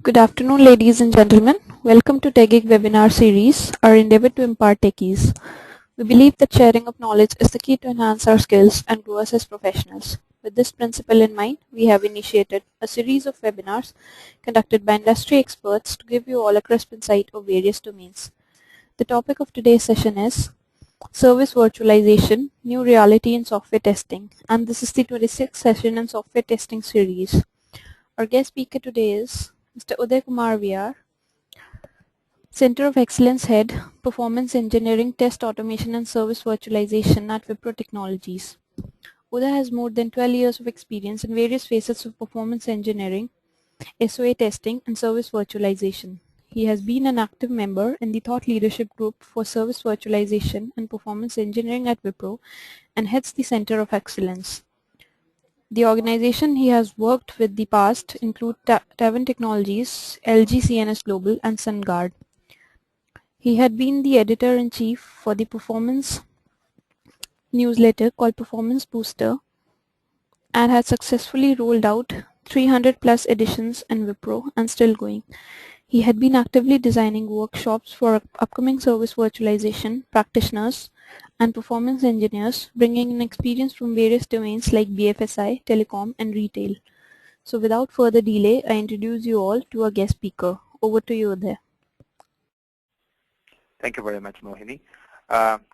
Good afternoon, ladies and gentlemen. Welcome to TechGig webinar series, our endeavor to impart techies. We believe that sharing of knowledge is the key to enhance our skills and grow us as professionals. With this principle in mind, we have initiated a series of webinars conducted by industry experts to give you all a crisp insight of various domains. The topic of today's session is Service Virtualization, New Reality in Software Testing, and this is the 26th session in Software Testing series. Our guest speaker today is Mr. Uday Kumar VR, Center of Excellence Head, Performance Engineering, Test Automation and Service Virtualization at Wipro Technologies. Uday has more than 12 years of experience in various facets of performance engineering, SOA testing and service virtualization. He has been an active member in the thought leadership group for service virtualization and performance engineering at Wipro and heads the Center of Excellence. The organization he has worked with the past include Tavern Technologies, LG CNS Global and SunGard. He had been the editor-in-chief for the performance newsletter called Performance Booster and had successfully rolled out 300 plus editions in Wipro and still going. He had been actively designing workshops for upcoming service virtualization practitioners and performance engineers, bringing in experience from various domains like BFSI, telecom, and retail. So without further delay, I introduce you all to our guest speaker. Over to you there. Thank you very much, Mohini.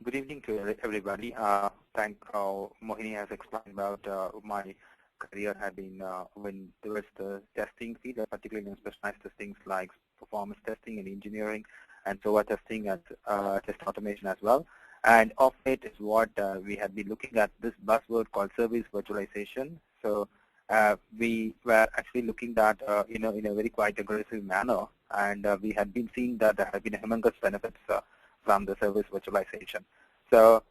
Good evening to everybody. Mohini has explained about my career had been when towards the testing field, particularly in specialized testings like performance testing and engineering, and SOA testing and test automation as well. And of it is what we had been looking at this buzzword called service virtualization. So we were actually looking at in a very quite aggressive manner, and we had been seeing that there have been humongous benefits from the service virtualization. So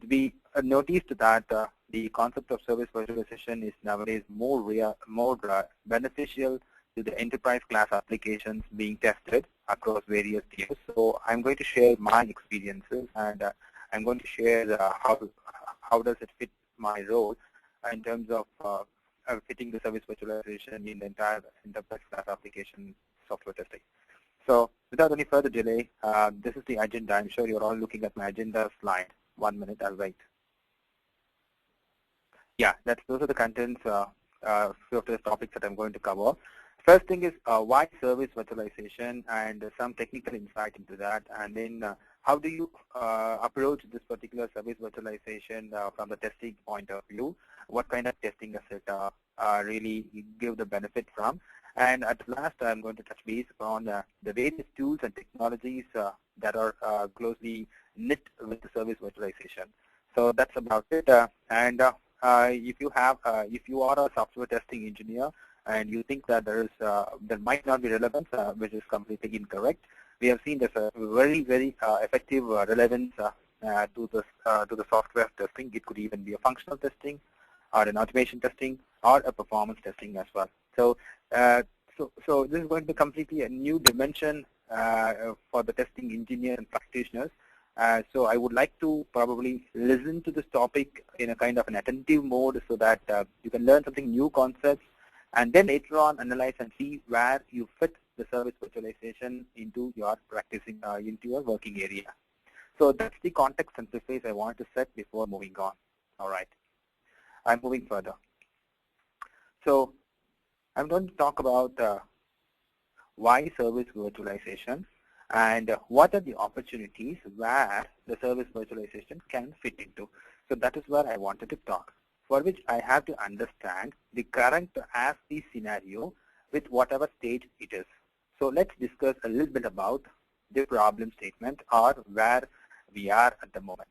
we noticed that the concept of service virtualization is nowadays more beneficial to the enterprise class applications being tested across various tiers. So I'm going to share my experiences, and I'm going to share how does it fit my role in terms of fitting the service virtualization in the entire enterprise class application software testing. So without any further delay, this is the agenda. I'm sure you're all looking at my agenda slide. 1 minute, I'll wait. Yeah, those are the contents, few of the topics that I'm going to cover. First thing is why service virtualization and some technical insight into that, and then how do you approach this particular service virtualization from the testing point of view? What kind of testing does it really give the benefit from? And at last, I'm going to touch base on the various tools and technologies that are closely knit with the service virtualization. So that's about it. If you are a software testing engineer and you think that there might not be relevance, which is completely incorrect, we have seen there's a very effective relevance to the software testing. It could even be a functional testing, or an automation testing, or a performance testing as well. So, so this is going to be completely a new dimension for the testing engineer and practitioners. So I would like to probably listen to this topic in a kind of an attentive mode so that you can learn something new concepts, and then later on analyze and see where you fit the service virtualization into your practicing, into your working area. So that's the context and preface I want to set before moving on. All right, I'm moving further. So I'm going to talk about why service virtualization and what are the opportunities where the service virtualization can fit into. So that is where I wanted to talk, for which I have to understand the current as-is scenario with whatever stage it is. So let's discuss a little bit about the problem statement or where we are at the moment.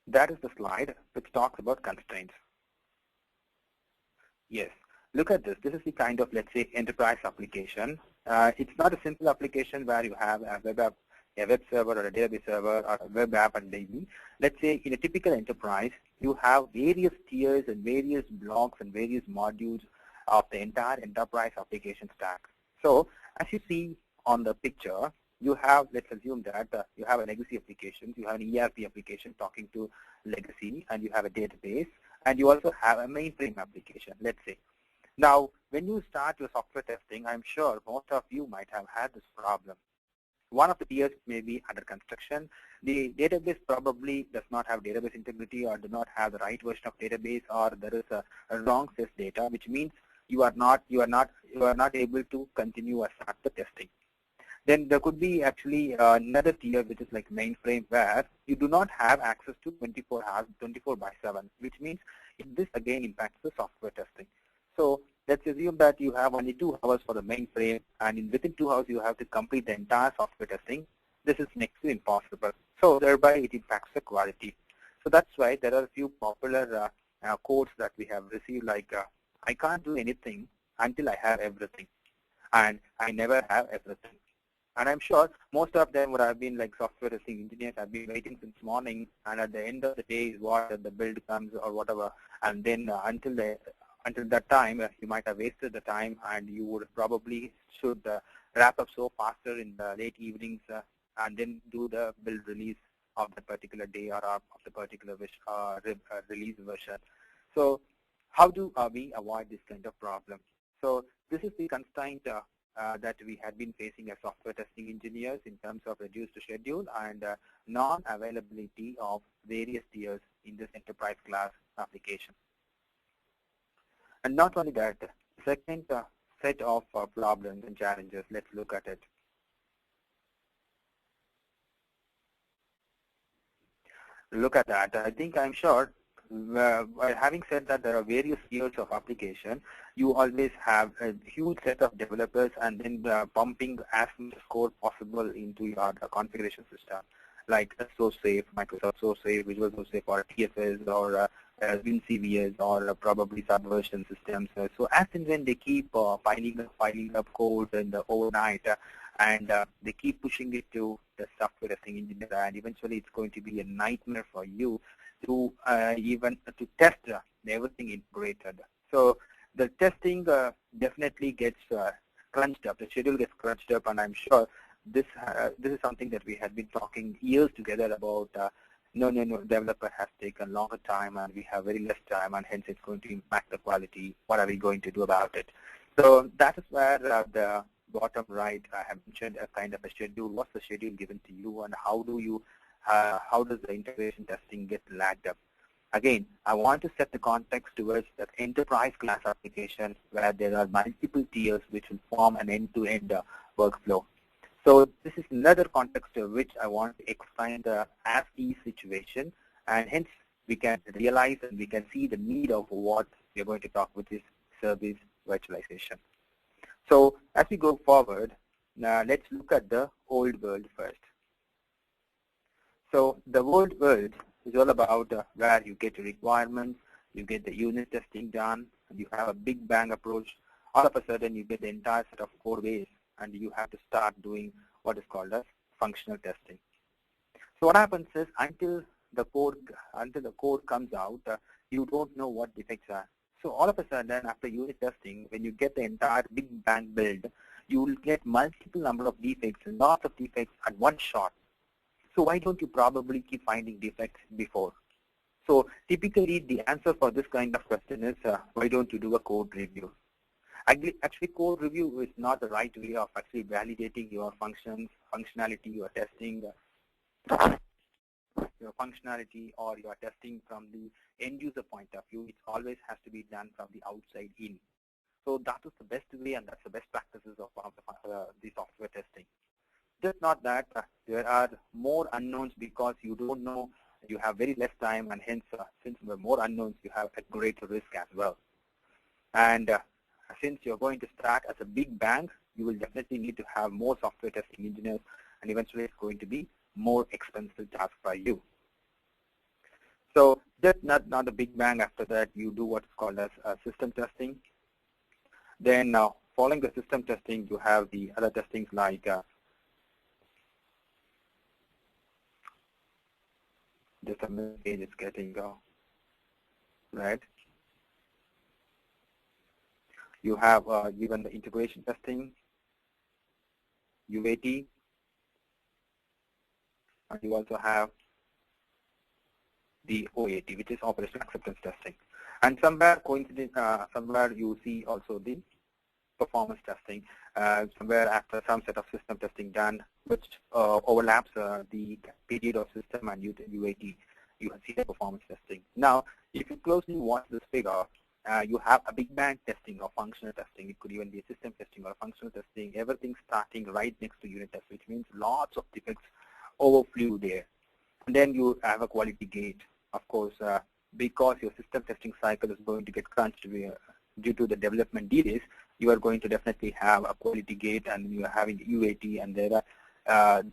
That is the slide which talks about constraints. Yes, look at this. This is the kind of, let's say, enterprise application. It's not a simple application where you have a web app, a web server or a database server or a web app and maybe. Let's say in a typical enterprise, you have various tiers and various blocks and various modules of the entire enterprise application stack. So as you see on the picture, you have, let's assume that you have a legacy application, you have an ERP application talking to legacy, and you have a database, and you also have a mainframe application, let's say. Now, when you start your software testing, I'm sure most of you might have had this problem. One of the tiers may be under construction. The database probably does not have database integrity or do not have the right version of database, or there is a wrong set data, which means you are not able to continue or start the testing. Then there could be actually another tier which is like mainframe, where you do not have access to 24 hours, 24/7, which means this again impacts the software testing. So let's assume that you have only 2 hours for the mainframe, and within 2 hours you have to complete the entire software testing. This is next to impossible. So thereby it impacts the quality. So that's why there are a few popular codes that we have received, like I can't do anything until I have everything, and I never have everything. And I'm sure most of them would have been like software testing engineers have been waiting since morning, and at the end of the day is what the build comes or whatever, and then until that time you might have wasted the time, and you would probably should wrap up so faster in the late evenings and then do the build release of the particular day or of the particular release version. So how do we avoid this kind of problem? So this is the constraint that we had been facing as software testing engineers in terms of reduced schedule and non-availability of various tiers in this enterprise class application. And not only that, second set of problems and challenges, let's look at it. Look at that. I'm sure, having said that there are various tiers of application, you always have a huge set of developers and then pumping as much code possible into your configuration system, like SourceSafe, Microsoft SourceSafe, Visual SourceSafe, or TFS, or WinCVS, or probably Subversion systems. So as and when they keep piling up code in the overnight, and they keep pushing it to the software testing engineer, and eventually it's going to be a nightmare for you to even to test everything integrated. So the testing definitely gets crunched up. The schedule gets crunched up, and I'm sure this is something that we had been talking years together about. No, developer has taken longer time, and we have very less time, and hence it's going to impact the quality. What are we going to do about it? So that is where the bottom right, I have mentioned a kind of a schedule. What's the schedule given to you, and how does the integration testing get lagged up? Again, I want to set the context towards that enterprise class application where there are multiple tiers which will form an end-to-end workflow. So this is another context of which I want to explain the as-is situation, and hence we can realize and we can see the need of what we are going to talk, which is service virtualization. So as we go forward, now let's look at the old world first. So the old world is all about where you get requirements, you get the unit testing done, and you have a big bang approach. All of a sudden you get the entire set of code base, and you have to start doing what is called as functional testing. So what happens is until the code comes out, you don't know what defects are. So all of a sudden, after unit testing, when you get the entire big bang build, you will get multiple number of defects, lots of defects at one shot. So why don't you probably keep finding defects before? So typically, the answer for this kind of question is, why don't you do a code review? Actually, code review is not the right way of actually validating your functionality, your testing, your functionality, or your testing from the end user point of view. It always has to be done from the outside in. So that is the best way, and that's the best practices of the software testing. Just not that there are more unknowns because you don't know, you have very less time, and hence since there are more unknowns, you have a greater risk as well. And since you're going to start as a big bang, you will definitely need to have more software testing engineers, and eventually it's going to be more expensive task for you. So just not a big bang. After that, you do what's called as system testing. Then now, following the system testing, you have the other testings like just a minute, page is getting right. You have given the integration testing, UAT, and you also have the OAT, which is operational acceptance testing. And somewhere somewhere you see also the performance testing, somewhere after some set of system testing done, which overlaps the period of system and UAT, you can see the performance testing. Now, if you closely watch this figure, you have a big bang testing or functional testing. It could even be a system testing or functional testing. Everything starting right next to unit test, which means lots of defects overflew there. And then you have a quality gate, of course, because your system testing cycle is going to get crunched due to the development delays. You are going to definitely have a quality gate, and you are having UAT, and there are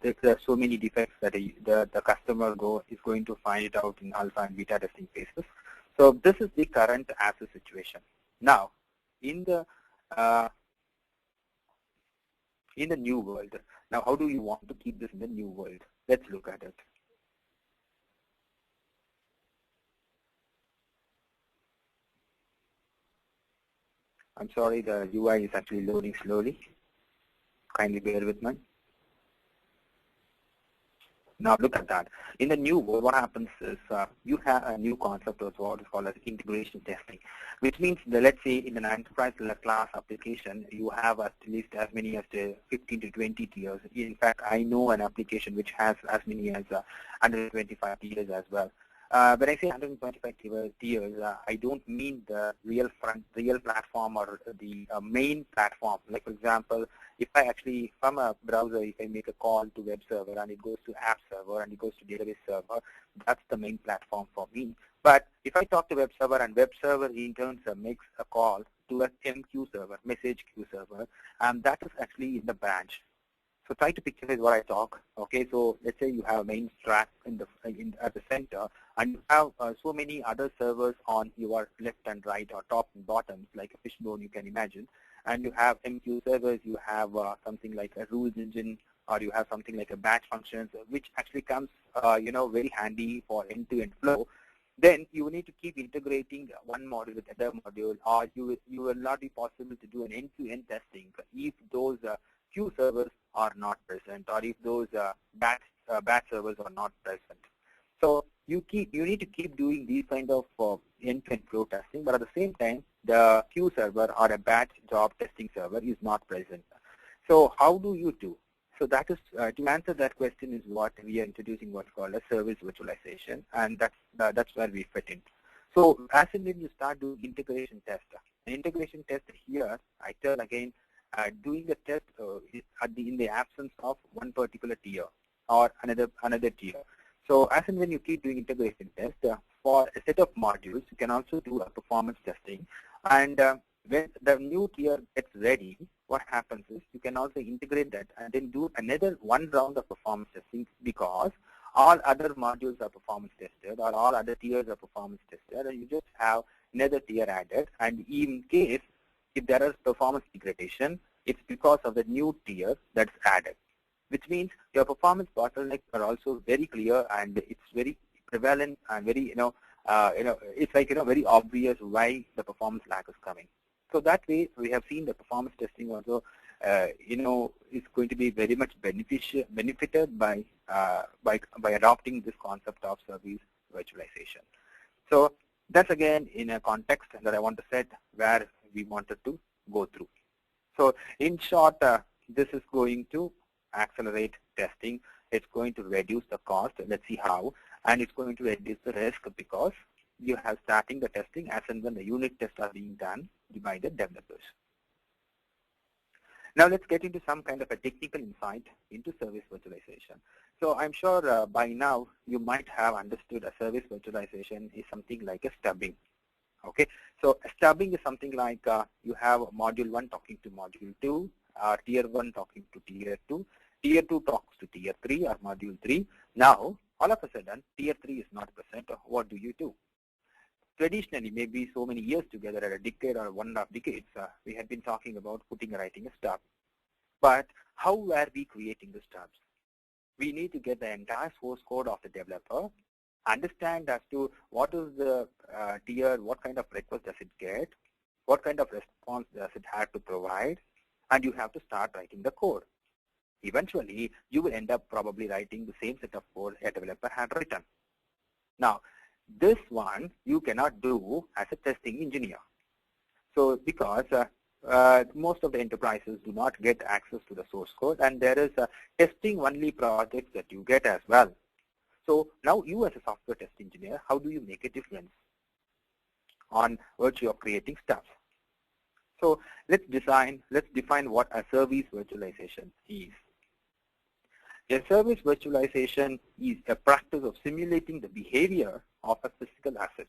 so many defects that the customer is going to find it out in alpha and beta testing phases. So this is the current asset situation. Now, in the new world, now how do you want to keep this in the new world? Let's look at it. I'm sorry, the UI is actually loading slowly. Kindly bear with me. Now look at that. In the new world, what happens is you have a new concept of what is called as integration testing, which means that, let's say in an enterprise class application, you have at least as many as 15 to 20 tiers. In fact, I know an application which has as many as 125 tiers as well. When I say 125 tiers, I don't mean the real platform or the main platform. Like for example, if I actually, from a browser, if I make a call to web server and it goes to app server and it goes to database server, that's the main platform for me. But if I talk to web server and web server in turn makes a call to a MQ server, message queue server, and that is actually in the branch. So try to picture what I talk. Okay, so let's say you have a main stack at the center, and you have so many other servers on your left and right or top and bottom, like a fishbone you can imagine. And you have MQ servers, you have something like a rules engine, or you have something like a batch functions, which actually comes, very handy for end-to-end flow. Then you need to keep integrating one module with another module, or you will not be possible to do an end-to-end testing if those queue servers are not present, or if those batch servers are not present. So you need to keep doing these kind of end-to-end flow testing, but at the same time, the queue server or a batch job testing server is not present. So how do you do? So that is to answer that question is what we are introducing what's called a service virtualization, and that's where we fit in. So as in when you start doing integration test, an integration test here, I tell again, doing the test in the absence of one particular tier or another tier. So as and when you keep doing integration test for a set of modules, you can also do a performance testing. And when the new tier gets ready, what happens is you can also integrate that and then do another one round of performance testing, because all other modules are performance tested or all other tiers are performance tested, and you just have another tier added. And in case if there is performance degradation, it's because of the new tier that's added, which means your performance bottlenecks are also very clear, and it's very prevalent and very, it's like, very obvious why the performance lag is coming. So that way, we have seen the performance testing also, is going to be very much benefited by adopting this concept of service virtualization. So that's again in a context that I want to set where we wanted to go through. So in short, this is going to accelerate testing. It's going to reduce the cost. Let's see how. And it's going to reduce the risk, because you have starting the testing as and when the unit tests are being done by the developers. Now let's get into some kind of a technical insight into service virtualization. So I'm sure by now you might have understood a service virtualization is something like a stubbing. Okay, so stubbing is something like you have module 1 talking to module 2, tier 1 talking to tier 2, tier 2 talks to tier 3 or module 3. Now, all of a sudden, tier 3 is not present. What do? Traditionally, maybe so many years together, at a decade or 1.5 decades, we had been talking about writing a stub. But how were we creating the stubs? We need to get the entire source code of the developer, understand as to what is the tier, what kind of request does it get, what kind of response does it have to provide, and you have to start writing the code. Eventually, you will end up probably writing the same set of code a developer had written. Now, this one you cannot do as a testing engineer. So because most of the enterprises do not get access to the source code, and there is a testing only projects that you get as well. So now you as a software test engineer, how do you make a difference on virtue of creating stuff? So let's define what a service virtualization is. A service virtualization is a practice of simulating the behavior of a physical asset.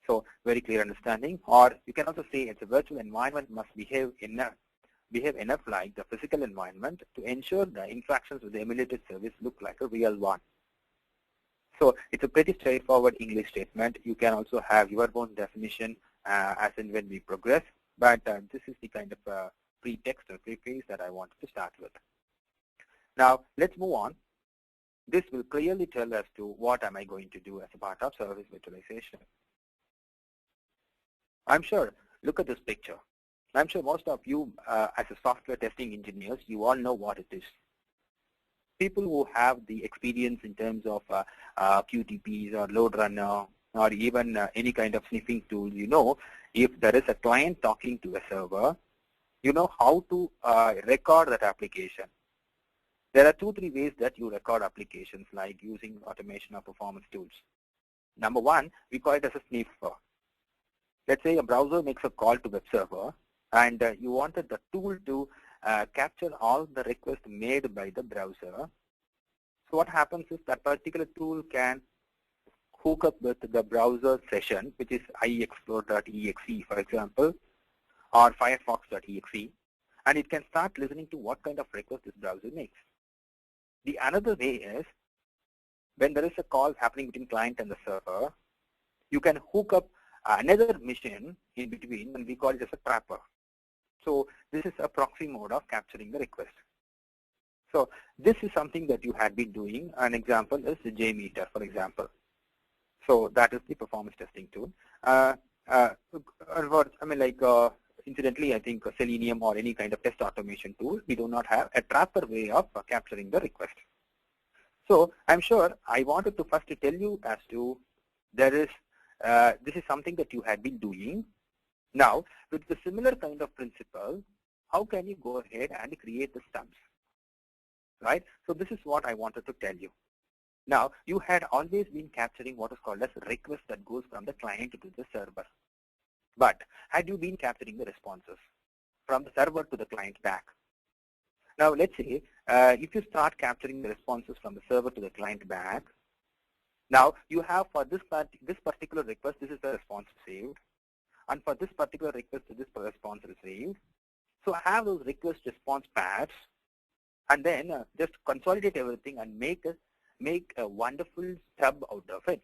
So very clear understanding, or you can also say it's a virtual environment must behave enough like the physical environment to ensure the interactions with the emulated service look like a real one. So it's a pretty straightforward English statement. You can also have your own definition as and when we progress, but this is the kind of pretext or preface that I wanted to start with. Now let's move on. This will clearly tell us to what am I going to do as a part of service virtualization. I'm sure, look at this picture. I'm sure most of you as a software testing engineers, you all know what it is. People who have the experience in terms of QTPs or load runner or even any kind of sniffing tool, you know, if there is a client talking to a server, you know how to record that application. There are 2-3 ways that you record applications, like using automation or performance tools. Number one, we call it as a sniffer. Let's say a browser makes a call to web server, and you wanted the tool to capture all the requests made by the browser. So what happens is that particular tool can hook up with the browser session, which is iexplore.exe, for example, or firefox.exe, and it can start listening to what kind of request this browser makes. The another way is when there is a call happening between client and the server, you can hook up another machine in between, and we call it as a trapper. So this is a proxy mode of capturing the request. So this is something that you had been doing. An example is the JMeter, for example. So that is the performance testing tool. Incidentally, I think Selenium or any kind of test automation tool, we do not have a trapper way of capturing the request. So I'm sure I wanted to first tell you as to there is this is something that you had been doing. Now, with the similar kind of principle, how can you go ahead and create the stubs, right? So this is what I wanted to tell you. Now, you had always been capturing what is called as request that goes from the client to the server. But had you been capturing the responses from the server to the client back? Now, let's say if you start capturing the responses from the server to the client back, now you have for this particular request, this is the response saved. And for this particular request, this response received. So I have those request response paths, and then just consolidate everything and make a wonderful stub out of it.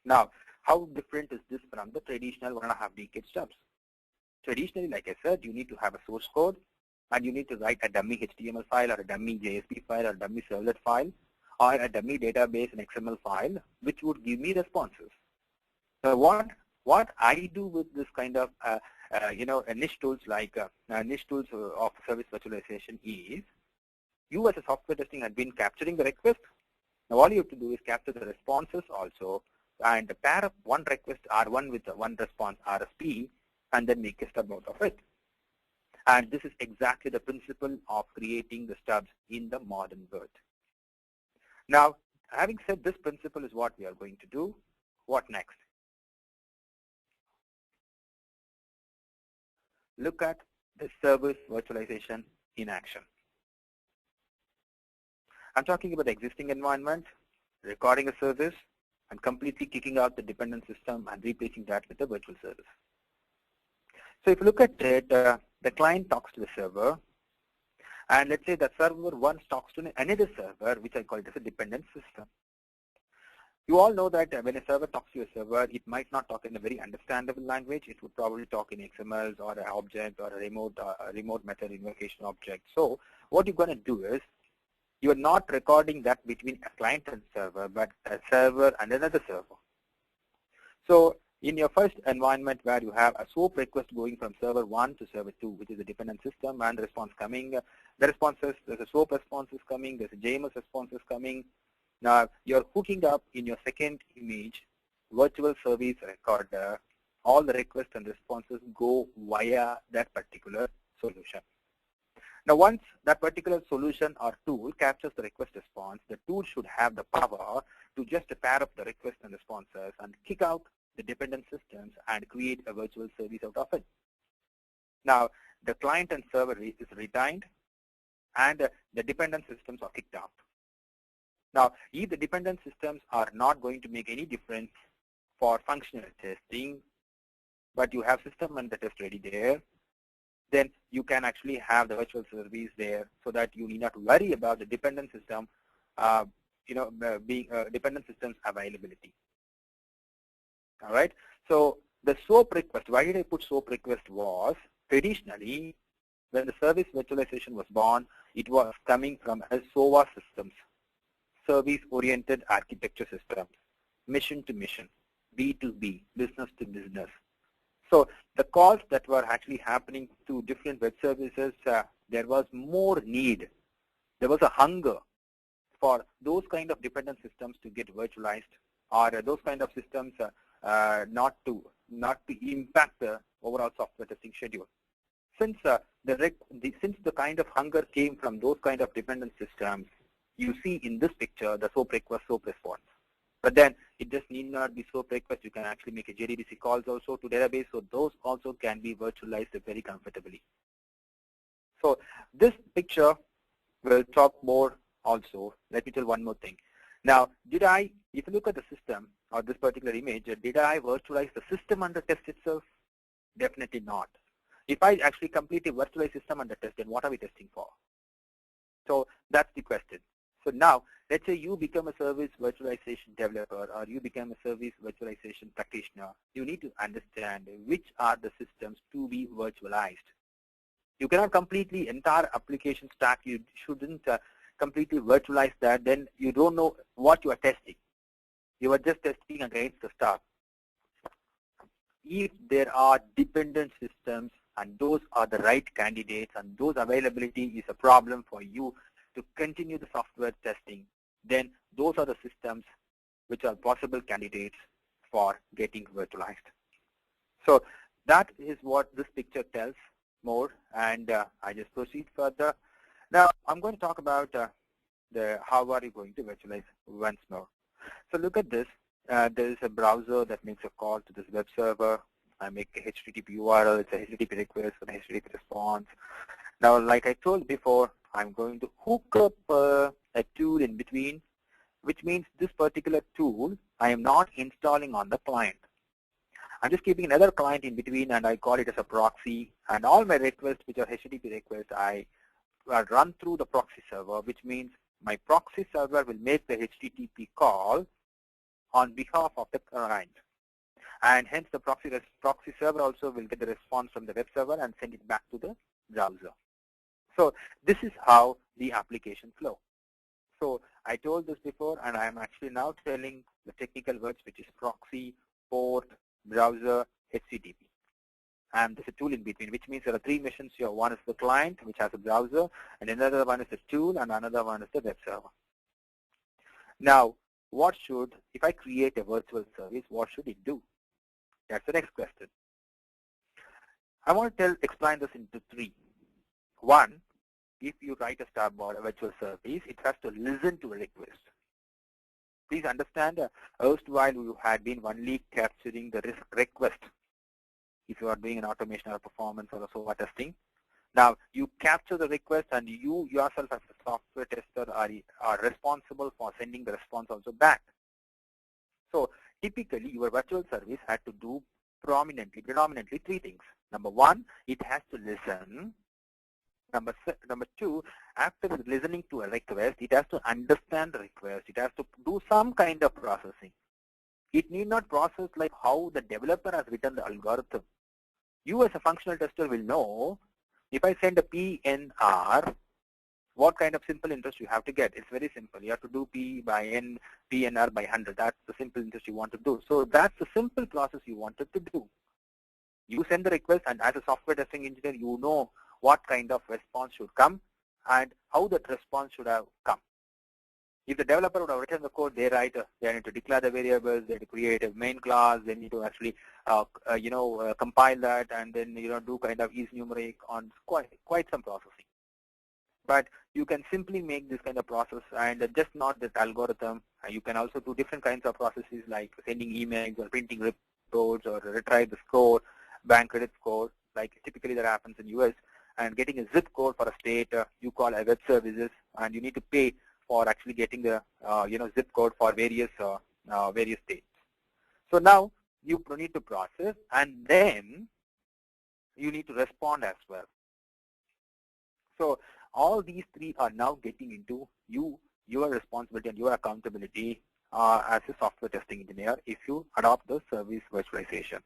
Now, how different is this from the traditional 1.5 decade stubs? Traditionally, like I said, you need to have a source code, and you need to write a dummy HTML file or a dummy JSP file or a dummy servlet file or a dummy database and XML file, which would give me responses. So what I do with this kind of niche tools like niche tools of service virtualization is, you as a software testing had been capturing the request. Now all you have to do is capture the responses also, and pair up one request R1 with one response RSP, and then make a stub out of it. And this is exactly the principle of creating the stubs in the modern world. Now, having said this principle is what we are going to do, what next? Look at the service virtualization in action. I'm talking about the existing environment, recording a service, and completely kicking out the dependent system and replacing that with a virtual service. So if you look at it, the client talks to the server, and let's say that server 1 talks to another server, which I call it as a dependent system. You all know that when a server talks to a server, it might not talk in a very understandable language. It would probably talk in XMLs or an object or a remote method invocation object. So what you're going to do is, you're not recording that between a client and server, but a server and another server. So in your first environment where you have a SOAP request going from server 1 to server 2, which is a dependent system, and the response coming, the responses, there's a SOAP response is coming, there's a JMS response is coming, Now you're hooking up in your second image virtual service recorder. All the requests and responses go via that particular solution. Now once that particular solution or tool captures the request response, the tool should have the power to just pair up the requests and responses and kick out the dependent systems and create a virtual service out of it. Now the client and server is retained and the dependent systems are kicked out. Now if the dependent systems are not going to make any difference for functional testing, but you have system and the test ready there, then you can actually have the virtual service there so that you need not worry about the dependent system, dependent systems availability. All right. So the SOAP request, why did I put SOAP request was traditionally when the service virtualization was born, it was coming from a SOA systems, service-oriented architecture systems, mission to mission, B2B, business to business. So the calls that were actually happening to different web services, there was more need. There was a hunger for those kind of dependent systems to get virtualized, or those kind of systems not to impact the overall software testing schedule. Since the kind of hunger came from those kind of dependent systems, you see in this picture the SOAP request, SOAP response. But then it just need not be SOAP request. You can actually make a JDBC calls also to database, so those also can be virtualized very comfortably. So this picture will talk more also. Let me tell one more thing. Now, if you look at the system or this particular image, did I virtualize the system under test itself? Definitely not. If I actually completely virtualize system under test, then what are we testing for? So that's the question. So now, let's say you become a service virtualization developer or you become a service virtualization practitioner. You need to understand which are the systems to be virtualized. You cannot completely entire application stack. You shouldn't completely virtualize that. Then you don't know what you are testing. You are just testing against the stuff. If there are dependent systems and those are the right candidates and those availability is a problem for you to continue the software testing, then those are the systems which are possible candidates for getting virtualized. So that is what this picture tells more, and I just proceed further. Now I'm going to talk about how are you going to virtualize once more. So look at this. There is a browser that makes a call to this web server. I make a HTTP URL. It's a HTTP request and a HTTP response. Now, like I told before, I'm going to hook up a tool in between, which means this particular tool I am not installing on the client. I'm just keeping another client in between, and I call it as a proxy. And all my requests, which are HTTP requests, I run through the proxy server, which means my proxy server will make the HTTP call on behalf of the client. And hence, the proxy server also will get the response from the web server and send it back to the browser. So this is how the application flow. So I told this before, and I am actually now telling the technical words, which is proxy, port, browser, HTTP. And there's a tool in between, which means there are three missions here. One is the client, which has a browser, and another one is the tool, and another one is the web server. Now, if I create a virtual service, what should it do? That's the next question. I want to explain this into three. One, if you write a starboard, a virtual service, it has to listen to a request. Please understand, erstwhile you had been only capturing the request. If you are doing an automation or performance or a SOA testing, now you capture the request and you yourself as a software tester are responsible for sending the response also back. So typically your virtual service had to do predominantly three things. Number one, it has to listen. Number two, after listening to a request, it has to understand the request. It has to do some kind of processing. It need not process like how the developer has written the algorithm. You as a functional tester will know if I send a PNR, what kind of simple interest you have to get. It's very simple. You have to do P by N, PNR by 100. That's the simple interest you want to do. So that's the simple process you wanted to do. You send the request, and as a software testing engineer, you know what kind of response should come and how that response should have come. If the developer would have written the code, they need to declare the variables, they need to create a main class, they need to actually, compile that, and then do kind of is numeric on quite some processing. But you can simply make this kind of process, and just not this algorithm. You can also do different kinds of processes like sending emails or printing reports or retrieve the score, bank credit score, like typically that happens in US, and getting a zip code for a state. You call a web services, and you need to pay for actually getting the zip code for various states. So now you need to process, and then you need to respond as well. So all these three are now getting into your responsibility and your accountability as a software testing engineer if you adopt the service virtualization.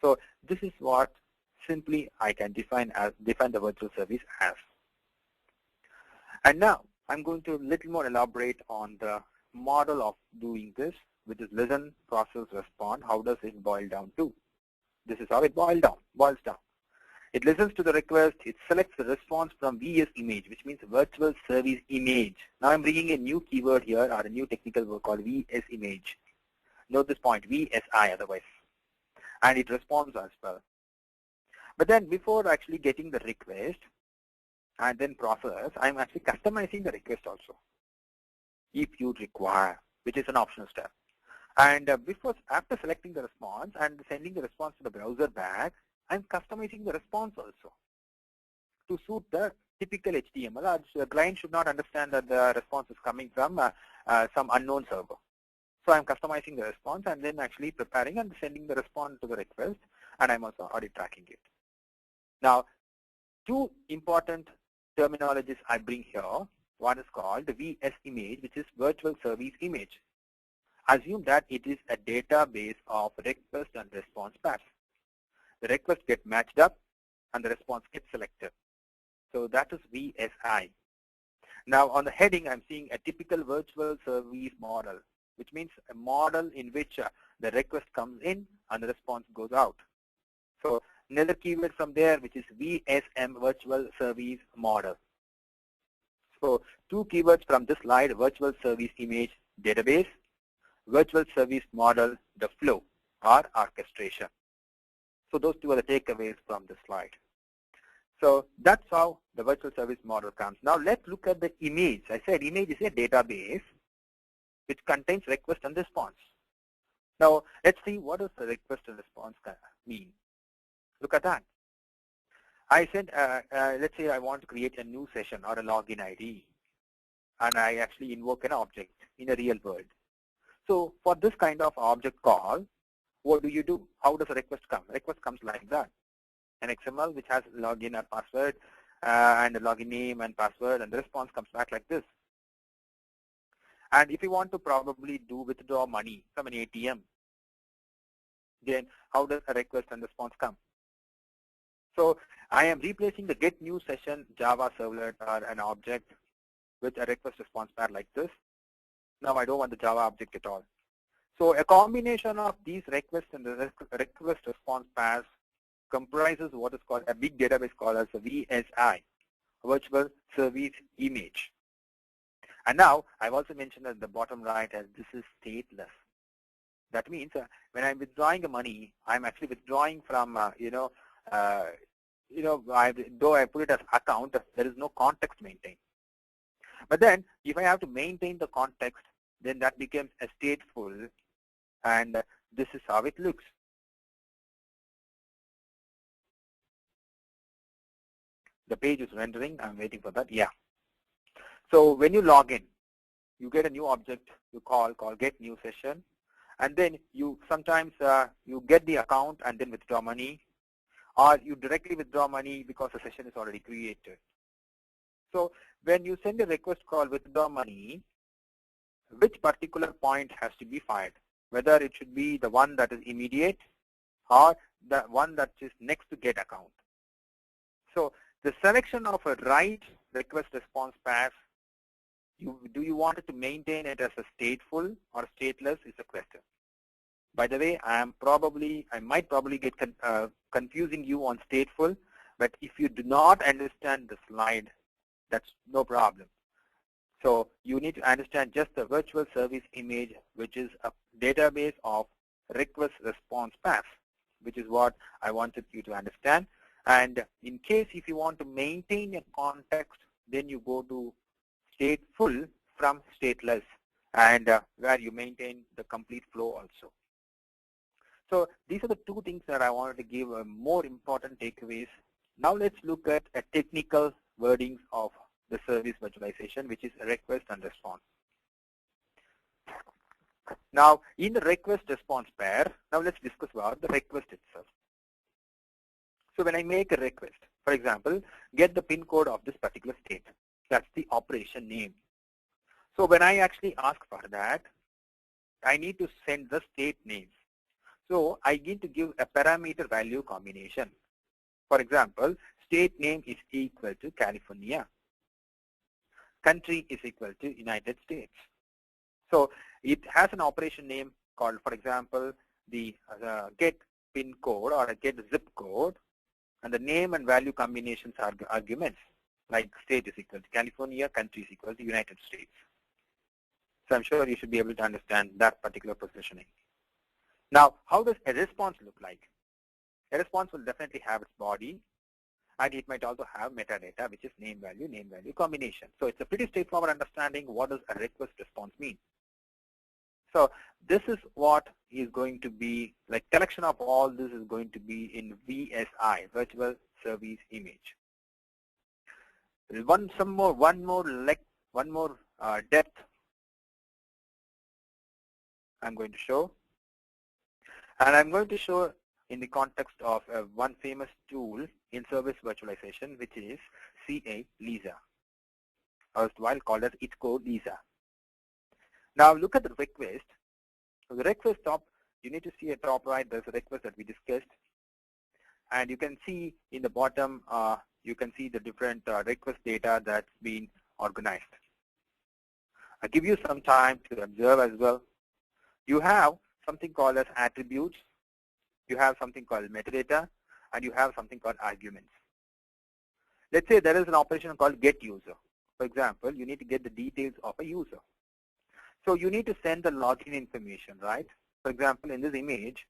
So this is what simply I can define the virtual service as. And now I'm going to a little more elaborate on the model of doing this, which is listen, process, respond. How does it boil down to? This is how it boils down. It listens to the request. It selects the response from VS image, which means virtual service image. Now I'm bringing a new keyword here, or a new technical word called VS image. Note this point, VSI otherwise. And it responds as well. But then before actually getting the request and then process, I'm actually customizing the request also, if you require, which is an optional step. And after selecting the response and sending the response to the browser back, I'm customizing the response also to suit the typical HTML. The client should not understand that the response is coming from some unknown server. So I'm customizing the response and then actually preparing and sending the response to the request, and I'm also audit tracking it. Now, two important terminologies I bring here. One is called the VS image, which is virtual service image. Assume that it is a database of request and response paths. The request gets matched up and the response gets selected. So that is VSI. Now on the heading, I'm seeing a typical virtual service model, which means a model in which the request comes in and the response goes out. So another keyword from there, which is VSM, virtual service model. So two keywords from this slide: virtual service image, database; virtual service model, the flow or orchestration. So those two are the takeaways from this slide. So that's how the virtual service model comes. Now let's look at the image. I said image is a database which contains request and response. Now let's see what does the request and response mean. Look at that. I said, let's say I want to create a new session or a login ID, and I actually invoke an object in a real world. So for this kind of object call, what do? How does a request come? Request comes like that. An XML which has login or password and a login name and password, and the response comes back like this. And if you want to probably withdraw money from an ATM, then how does a request and response come? So I am replacing the get new session Java servlet or an object with a request response pair like this. Now I don't want the Java object at all. So a combination of these request and the request response pairs comprises what is called a big database called as a VSI, virtual service image. And now I've also mentioned at the bottom right as this is stateless. That means when I'm withdrawing the money, I'm actually withdrawing from though I put it as account, there is no context maintained. But then if I have to maintain the context, then that becomes a stateful, and this is how it looks. The page is rendering. I'm waiting for that. Yeah. So when you log in, you get a new object. You call get new session, and then you sometimes you get the account and then withdraw money, or you directly withdraw money because the session is already created. So when you send a request call withdraw money, which particular point has to be fired? Whether it should be the one that is immediate or the one that is next to get account. So the selection of a right request response path, do you want it to maintain it as a stateful or stateless is a question. By the way, I might probably get confusing you on stateful, but if you do not understand the slide, that's no problem. So you need to understand just the virtual service image, which is a database of request response paths, which is what I wanted you to understand. And in case if you want to maintain a context, then you go to stateful from stateless, and where you maintain the complete flow also. So these are the two things that I wanted to give more important takeaways. Now let's look at a technical wordings of the service virtualization, which is request and response. Now in the request response pair, now let's discuss about the request itself. So when I make a request, for example, get the pin code of this particular state. That's the operation name. So when I actually ask for that, I need to send the state names. So I need to give a parameter value combination. For example, state name is equal to California. Country is equal to United States. So it has an operation name called, for example, the get pin code or a get zip code, and the name and value combinations are arguments, like state is equal to California, country is equal to United States. So I'm sure you should be able to understand that particular positioning. Now, how does a response look like? A response will definitely have its body, and it might also have metadata, which is name value combination. So it's a pretty straightforward understanding what does a request response mean. So this is what is going to be, like collection of all this is going to be in VSI, Virtual Service Image. One more depth I'm going to show. And I'm going to show in the context of one famous tool in service virtualization, which is CA Lisa, erstwhile called as ITCO Lisa. Now look at the request. So the request top, you need to see at top right, there's a request that we discussed. And you can see in the bottom, you can see the different request data that's been organized. I'll give you some time to observe as well. You have something called as attributes, you have something called metadata, and you have something called arguments. Let's say there is an operation called get user. For example, you need to get the details of a user. So you need to send the login information, right? For example, in this image,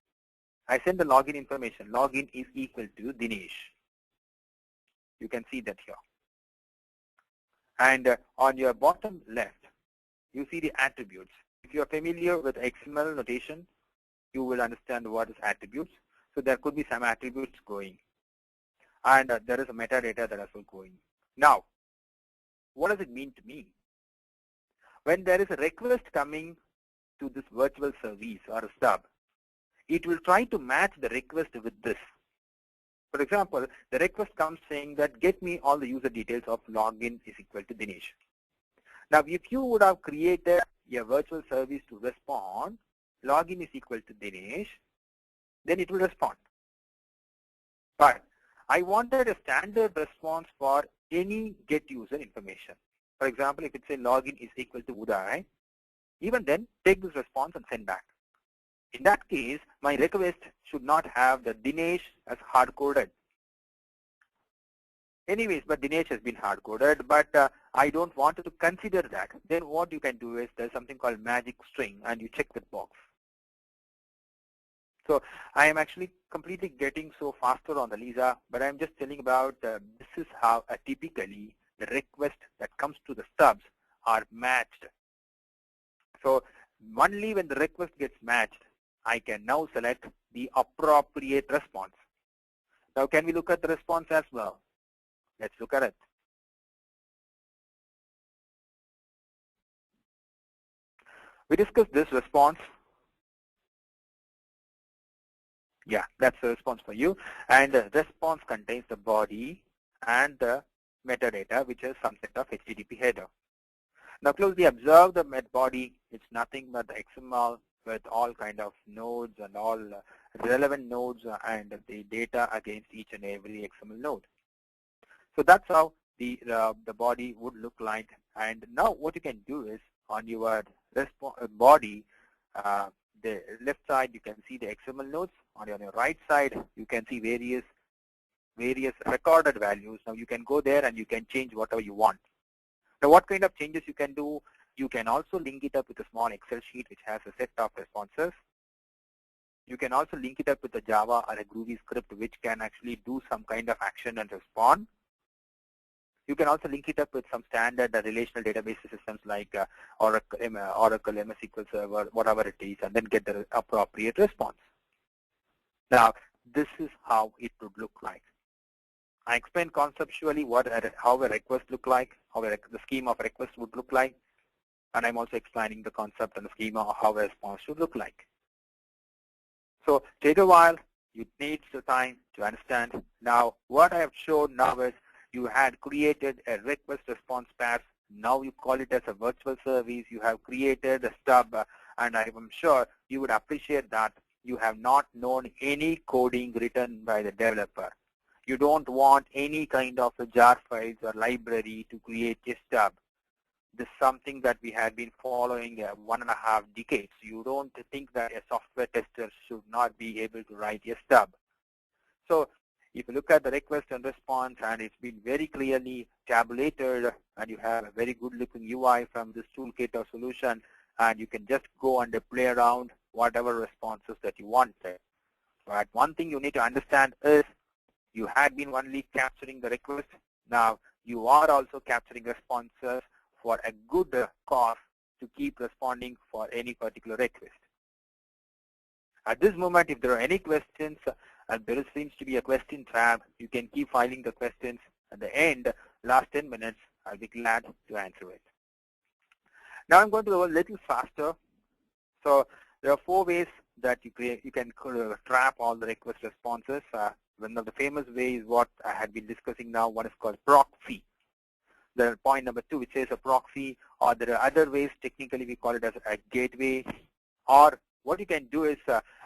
I send the login information. Login is equal to Dinesh. You can see that here. And on your bottom left, you see the attributes. If you are familiar with XML notation, you will understand what is attributes. So there could be some attributes going. And there is a metadata that is also going. Now, what does it mean to me? When there is a request coming to this virtual service or a stub, it will try to match the request with this. For example, the request comes saying that get me all the user details of login is equal to Dinesh. Now, if you would have created a virtual service to respond, login is equal to Dinesh, then it will respond. But I wanted a standard response for any get user information. For example, if it says login is equal to Uday, even then take this response and send back. In that case, my request should not have the Dinesh as hard-coded. Anyways, but Dinesh has been hard-coded, but I don't want to consider that. Then what you can do is there's something called magic string, and you check that box. So I am actually completely getting so faster on the Lisa, but I'm just telling about this is how typically the request that comes to the stubs are matched. So only when the request gets matched, I can now select the appropriate response. Now can we look at the response as well? Let's look at it. We discussed this response. Yeah, that's the response for you. And the response contains the body and the metadata, which is some set of HTTP header. Now closely observe the met body. It's nothing but the XML with all kind of nodes and all relevant nodes and the data against each and every XML node. So that's how the body would look like. And now what you can do is on your body, the left side you can see the XML nodes. On your right side you can see various recorded values. Now you can go there and you can change whatever you want. Now, what kind of changes you can do? You can also link it up with a small Excel sheet which has a set of responses. You can also link it up with a Java or a Groovy script which can actually do some kind of action and respond. You can also link it up with some standard relational database systems like Oracle, MS SQL Server, whatever it is, and then get the appropriate response. Now, this is how it would look like. I explained conceptually how a request look like, how the schema of request would look like, and I'm also explaining the concept and the schema of how a response should look like. So take a while. You need the time to understand. Now, what I have shown now is you had created a request response path. Now you call it as a virtual service. You have created a stub, and I am sure you would appreciate that you have not known any coding written by the developer. You don't want any kind of a jar files or library to create a stub. This is something that we have been following 1.5 decades. You don't think that a software tester should not be able to write a stub. So if you look at the request and response, and it's been very clearly tabulated, and you have a very good looking UI from this toolkit or solution, and you can just go and play around whatever responses that you want. But one thing you need to understand is you had been only capturing the request. Now you are also capturing responses for a good cost to keep responding for any particular request. At this moment, if there are any questions, and there seems to be a question tab, you can keep filing the questions. At the end, last 10 minutes, I'll be glad to answer it. Now I'm going to go a little faster. So there are 4 ways that you can trap all the request responses. One of the famous ways is what I had been discussing now. One is called proxy. There are point number 2, which is a proxy, or there are other ways. Technically, we call it as a gateway. Or what you can do is,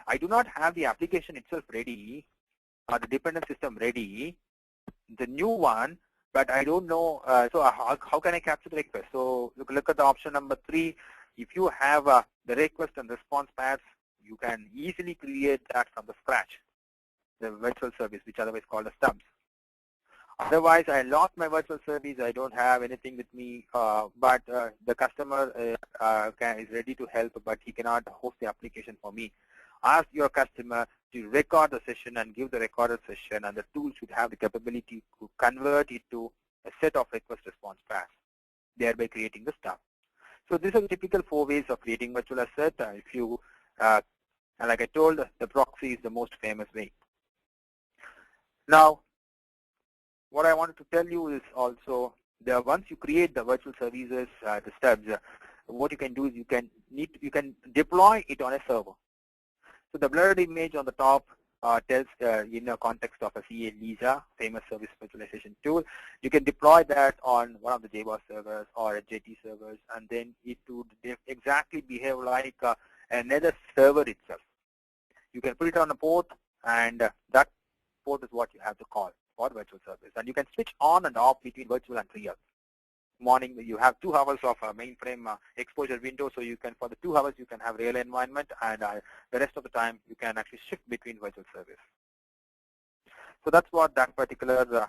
I do not have the application itself ready, or the dependent system ready, the new one, but I don't know. So how can I capture the request? So look at the option number 3. If you have the request and response paths, you can easily create that from the scratch, the virtual service, which otherwise called as stubs. Otherwise, I lost my virtual service. I don't have anything with me, but the customer is ready to help, but he cannot host the application for me. Ask your customer to record the session and give the recorded session, and the tool should have the capability to convert it to a set of request response paths, thereby creating the stub. So these are the typical 4 ways of creating virtual asset. If you, and like I told, the proxy is the most famous way. Now, what I wanted to tell you is also that once you create the virtual services, the stubs, what you can do is you can deploy it on a server. So the blurred image on the top tells in the context of a CA famous service virtualization tool. You can deploy that on one of the JBoss servers or a JT servers, and then it would exactly behave like another server itself. You can put it on a port, and that port is what you have to call for virtual service. And you can switch on and off between virtual and real. Morning, you have 2 hours of mainframe exposure window, so you can, for the 2 hours, you can have real environment, and the rest of the time, you can actually shift between virtual service. So that's what that particular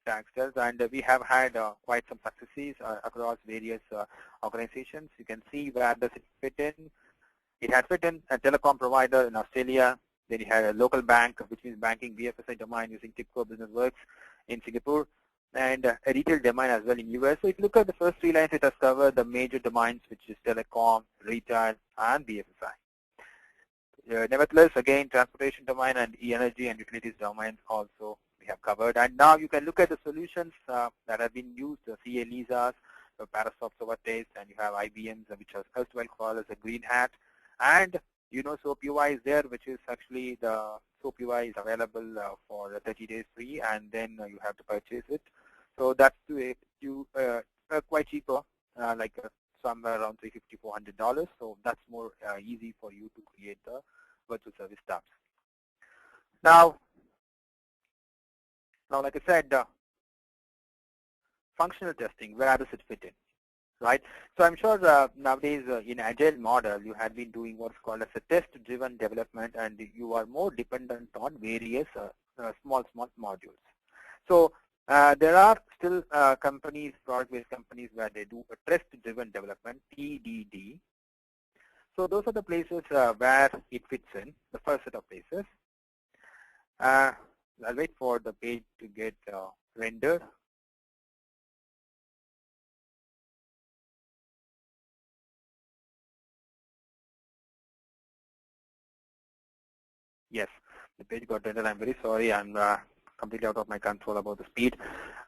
tag does, and we have had quite some successes across various organizations. You can see where does it fit in. It has fit in a telecom provider in Australia. Then you had a local bank, which means banking BFSI domain using TIPCO Business Works in Singapore, and a retail domain as well in US. So if you look at the first 3 lines, it has covered the major domains, which is telecom, retail, and BFSI. Nevertheless, again, transportation domain and energy and utilities domains also we have covered. And now you can look at the solutions that have been used, CA Lisas, Parasoft Sovates, and you have IBM's, which was erstwhile called as a green hat. And you know, SOAP UI is there, which is actually the SOAP UI is available for 30 days free, and then you have to purchase it. So that's quite cheaper, like somewhere around $350, $400. So that's more easy for you to create the virtual service stubs. Now, like I said, functional testing, where does it fit in? Right. So I'm sure nowadays in Agile model, you have been doing what's called as a test-driven development, and you are more dependent on various small modules. So There are still companies, product-based companies, where they do a test-driven development, TDD. So those are the places where it fits in, the first set of places. I'll wait for the page to get rendered. Yes, the page got rendered. I'm very sorry. I'm completely out of my control about the speed.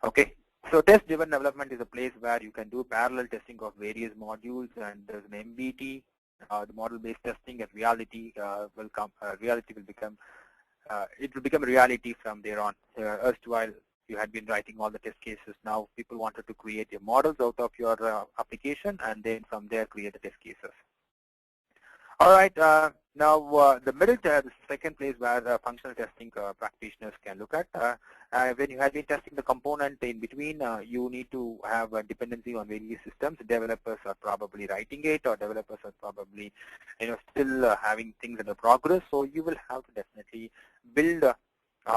Okay. So test-driven development is a place where you can do parallel testing of various modules, and there's an MBT, the model-based testing, and reality will come. Reality will become. It will become reality from there on. Erstwhile, you had been writing all the test cases. Now people wanted to create your models out of your application, and then from there create the test cases. All right. Now the middle tab is the second place where functional testing practitioners can look at. When you have been testing the component in between, you need to have a dependency on various systems. Developers are probably writing it, or developers are probably, still having things under progress. So you will have to definitely build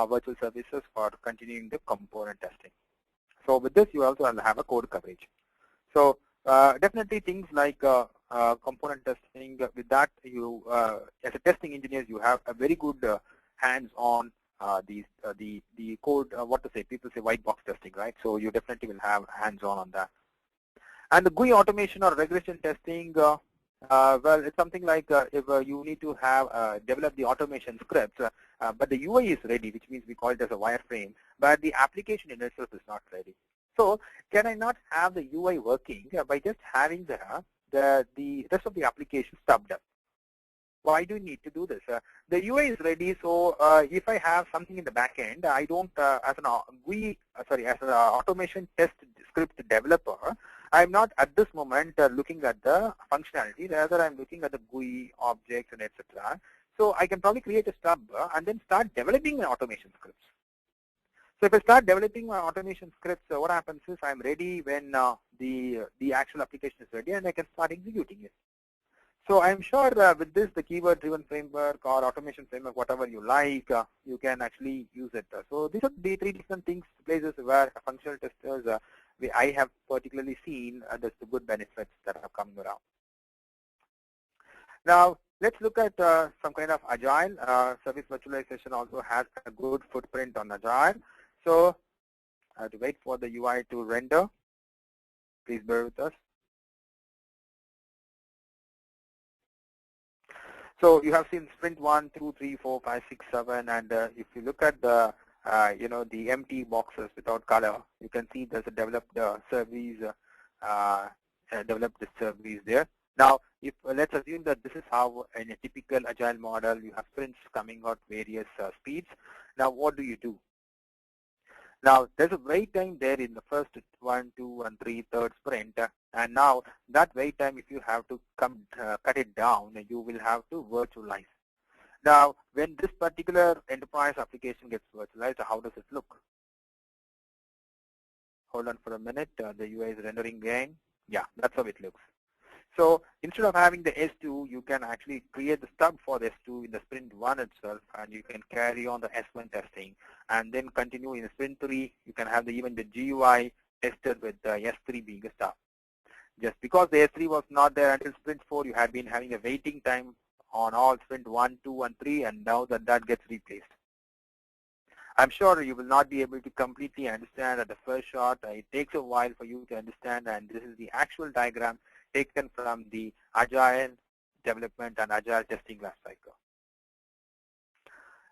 virtual services for continuing the component testing. So with this, you also have a code coverage. So definitely things like component testing. With that, you as a testing engineer, you have a very good hands-on the code. What to say? People say white box testing, right? So you definitely will have hands-on on that. And the GUI automation or regression testing. Well, it's something like if you need to have develop the automation scripts, but the UI is ready, which means we call it as a wireframe, but the application in itself is not ready. So can I not have the UI working by just having the rest of the application stubbed up? Why do you need to do this? The UI is ready, so if I have something in the back end, I don't, as an automation test script developer, I'm not at this moment looking at the functionality. Rather, I'm looking at the GUI, objects, and etc. So I can probably create a stub and then start developing my automation scripts. So if I start developing my automation scripts, what happens is I'm ready when the actual application is ready, and I can start executing it. So I'm sure with this, the keyword-driven framework or automation framework, whatever you like, you can actually use it. So these are the three different things, places where functional testers, I have particularly seen the good benefits that are coming around. Now, let's look at some kind of Agile. Service virtualization also has a good footprint on Agile. So I have to wait for the UI to render. Please bear with us. So you have seen sprint 1, 2, 3, 4, 5, 6, 7, and if you look at the the empty boxes without color, you can see there's a developed service, there. Now, if let's assume that this is how in a typical Agile model, you have sprints coming out various speeds. Now, what do you do? Now, there's a wait time there in the first 1, 2, and 3, third sprint, and now that wait time, if you have to cut it down, you will have to virtualize. Now, when this particular enterprise application gets virtualized, how does it look? Hold on for a minute. The UI is rendering again. Yeah, that's how it looks. So instead of having the S2, you can actually create the stub for the S2 in the sprint 1 itself, and you can carry on the S1 testing, and then continue in the sprint 3. You can have even the GUI tested with the S3 being a stub. Just because the S3 was not there until sprint 4, you had been having a waiting time on all sprint 1, 2, and 3, and now that gets replaced. I'm sure you will not be able to completely understand at the first shot. It takes a while for you to understand, and this is the actual diagram taken from the Agile development and Agile testing lifecycle.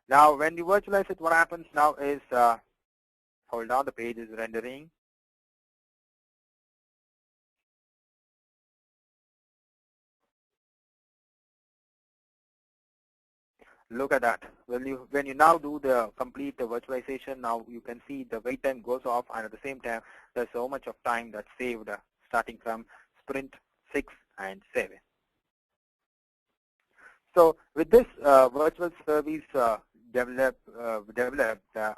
Now, when you virtualize it, what happens now is, hold on, the page is rendering. Look at that. When you now do the complete virtualization, now you can see the wait time goes off, and at the same time, there's so much of time that's saved starting from sprint 6 and 7. So with this virtual service developed,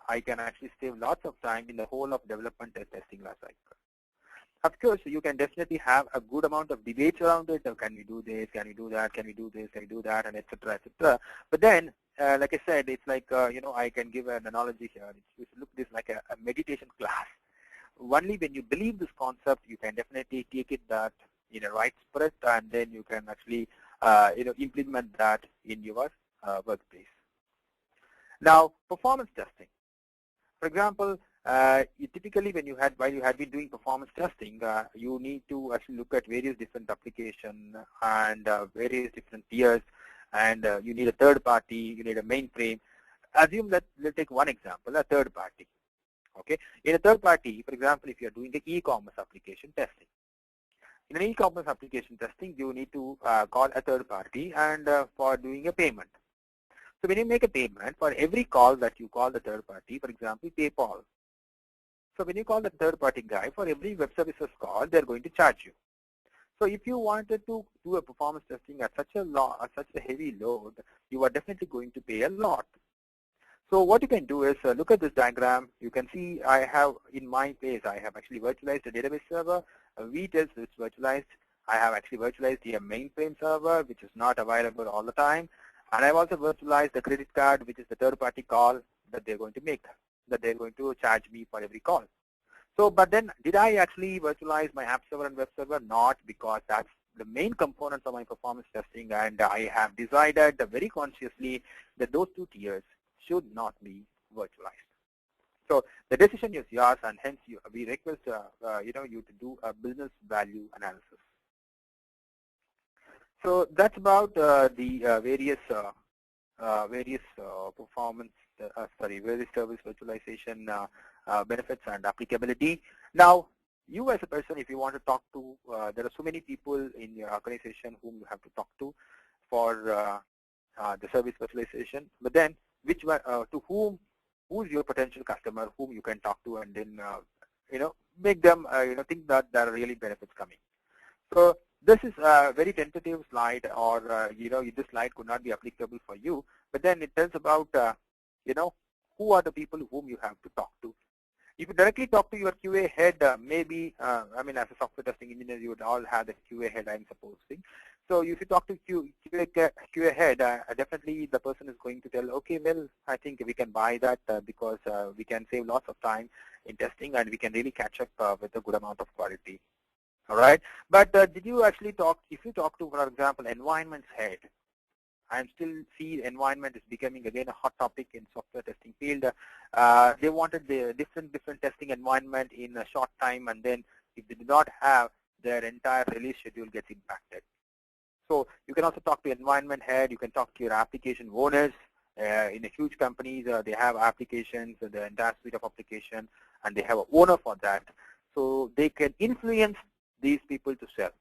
I can actually save lots of time in the whole of development and testing lifecycle. Of course, you can definitely have a good amount of debates around it. Can we do this? Can we do that? Can we do this? Can we do that? And etc. etc. But then like I said, it's like, I can give an analogy here. It's look this like a meditation class. Only when you believe this concept, you can definitely take it that in a right spirit, and then you can actually, implement that in your workplace. Now, performance testing. For example, typically while you had been doing performance testing, you need to actually look at various different applications and various different tiers, and you need a third party, you need a mainframe. Assume that, let's take one example, a third party. Okay, in a third party, for example, if you're doing the e-commerce application testing. In an e-commerce application testing, you need to call a third party and for doing a payment. So when you make a payment, for every call that you call the third party, for example, PayPal. So when you call the third party guy, for every web services call, they're going to charge you. So if you wanted to do a performance testing at such a heavy load, you are definitely going to pay a lot. So what you can do is look at this diagram. You can see I have in my case, I have actually virtualized a database server. VTest is virtualized. I have actually virtualized a mainframe server, which is not available all the time. And I've also virtualized the credit card, which is the third-party call that they're going to make, that they're going to charge me for every call. So, but then did I actually virtualize my app server and web server? Not, because that's the main components of my performance testing, and I have decided very consciously that those two tiers should not be virtualized. So the decision is yours, and hence we request you to do a business value analysis. So that's about the various various service virtualization benefits and applicability. Now, you as a person, if you want to talk to, there are so many people in your organization whom you have to talk to for the service virtualization. But then, which one, who's your potential customer whom you can talk to, and then make them think that there are really benefits coming. So this is a very tentative slide, or this slide could not be applicable for you. But then it tells about who are the people whom you have to talk to. If you directly talk to your QA head, maybe I mean, as a software testing engineer, you would all have the QA head, I'm supposing. So if you talk to QA head, definitely the person is going to tell, okay, well, I think we can buy that because we can save lots of time in testing, and we can really catch up with a good amount of quality. All right, but did you actually talk? If you talk to, for example, environments head, I still see environment is becoming again a hot topic in software testing field. They wanted the different testing environment in a short time, and then if they do not have, their entire release schedule gets impacted. So you can also talk to environment head. You can talk to your application owners. In a huge companies, they have applications, the entire suite of application, and they have an owner for that. So they can influence these people to sell.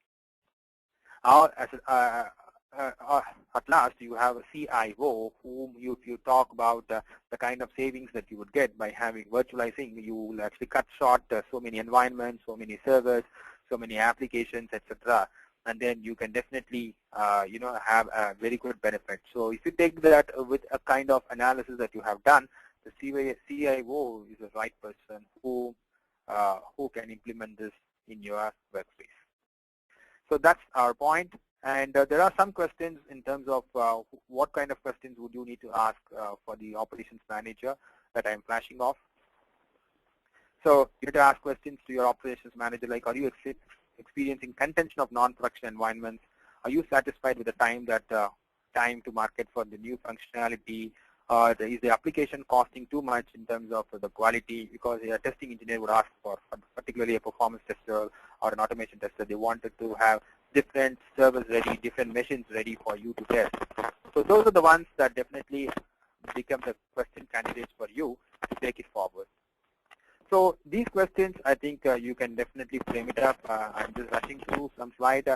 At last, you have a CIO whom you talk about the kind of savings that you would get by having virtualizing. You will actually cut short so many environments, so many servers, so many applications, etc. And then you can definitely have a very good benefit. So if you take that with a kind of analysis that you have done, the CIO is the right person who can implement this in your workspace. So that's our point. And there are some questions in terms of what kind of questions would you need to ask for the operations manager that I'm flashing off. So you need to ask questions to your operations manager like, are you experiencing contention of non-production environments? Are you satisfied with the time to market for the new functionality? Is the application costing too much in terms of the quality? Because a testing engineer would ask for, particularly a performance tester or an automation tester, they wanted to have different servers ready, different machines ready for you to test. So those are the ones that definitely become the question candidates for you to take it forward. So these questions, I think you can definitely frame it up. I'm just rushing through some slides.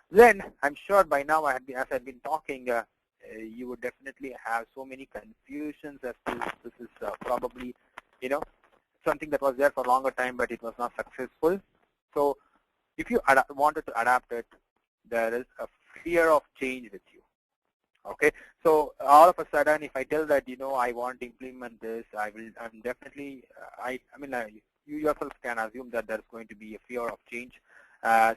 Then I'm sure by now, as I've been talking, you would definitely have so many confusions as to this is probably, something that was there for a longer time, but it was not successful. So if you wanted to adapt it, there is a fear of change with you. Okay, so all of a sudden, if I tell that I want to implement this, I'm definitely you yourself can assume that there's going to be a fear of change.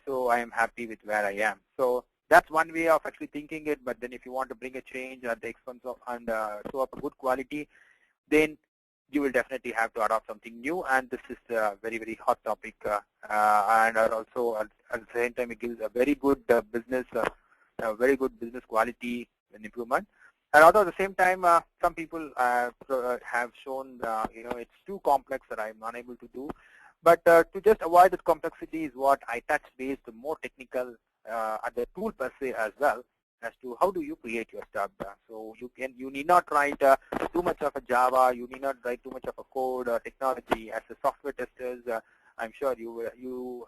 So I am happy with where I am. So That's one way of actually thinking it, but then if you want to bring a change at the expense of and show up a good quality, then you will definitely have to adopt something new, and this is a very, very hot topic, and also at the same time it gives a very good very good business quality and improvement. And although at the same time, some people have shown, it's too complex that I'm unable to do. But to just avoid that complexity is what I touch base the more technical at the tool per se as well, as to how do you create your stub. So you need not write too much of a Java, you need not write too much of a code or technology. As a software testers, I'm sure you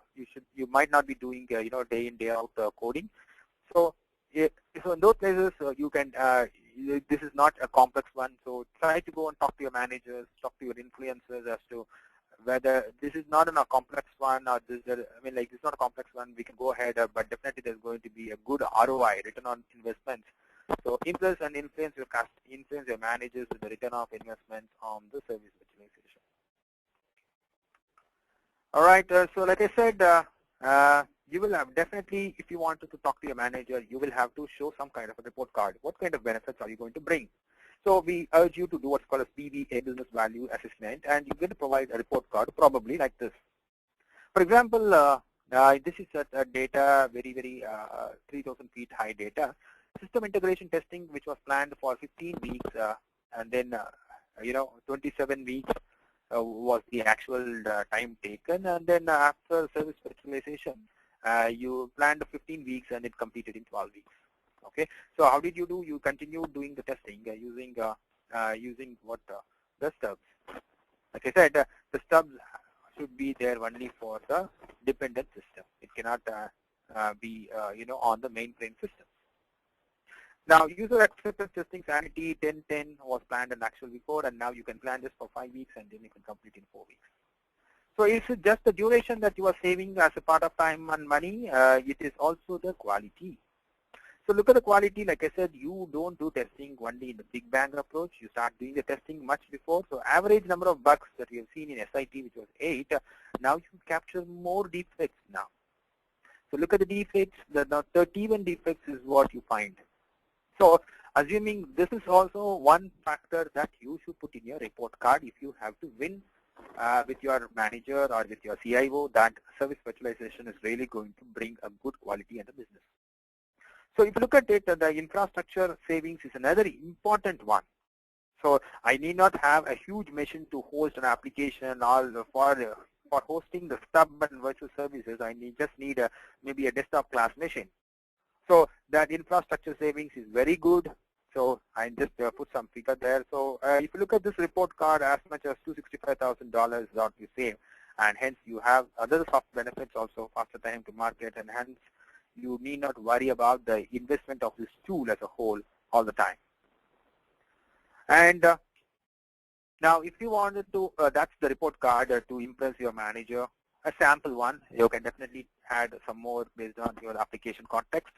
might not be doing day in day out coding. So so in those places you can this is not a complex one. So try to go and talk to your managers, talk to your influencers as to whether this is not a complex one or this. This is not a complex one. We can go ahead, but definitely there's going to be a good ROI, return on investments. So impress and influence your managers with the return of investments on the service virtualization. All right. So like I said, you will have definitely, if you wanted to talk to your manager, you will have to show some kind of a report card. What kind of benefits are you going to bring? So we urge you to do what's called a PVA, business value assessment, and you're going to provide a report card probably like this. For example, this is a data, very, very 3,000 feet high data. System integration testing, which was planned for 15 weeks, and then 27 weeks was the actual time taken, and then after service virtualization, you planned 15 weeks and it completed in 12 weeks. Okay, so how did you do? You continue doing the testing using what the stubs. Like I said, the stubs should be there only for the dependent system. It cannot be on the mainframe system. Now, user acceptance testing sanity 10-10 was planned and actual before, and now you can plan this for 5 weeks and then you can complete in 4 weeks. So it's just the duration that you are saving as a part of time and money. It is also the quality. So look at the quality. Like I said, you don't do testing only in the big bang approach. You start doing the testing much before. So average number of bugs that we have seen in SIT, which was 8, now you capture more defects now. So look at the defects. The 31 defects is what you find. So assuming this is also one factor that you should put in your report card if you have to win with your manager or with your CIO that service virtualization is really going to bring a good quality in the business. So if you look at it, the infrastructure savings is another important one. So I need not have a huge machine to host an application, or for hosting the stub and virtual services, I just need maybe a desktop class machine. So that infrastructure savings is very good. So I just put some figure there. So if you look at this report card, as much as $265,000 that you save, and hence you have other soft benefits also, faster time to market, and hence you need not worry about the investment of this tool as a whole all the time. And now if you wanted to, that's the report card to impress your manager. A sample one, you can definitely add some more based on your application context.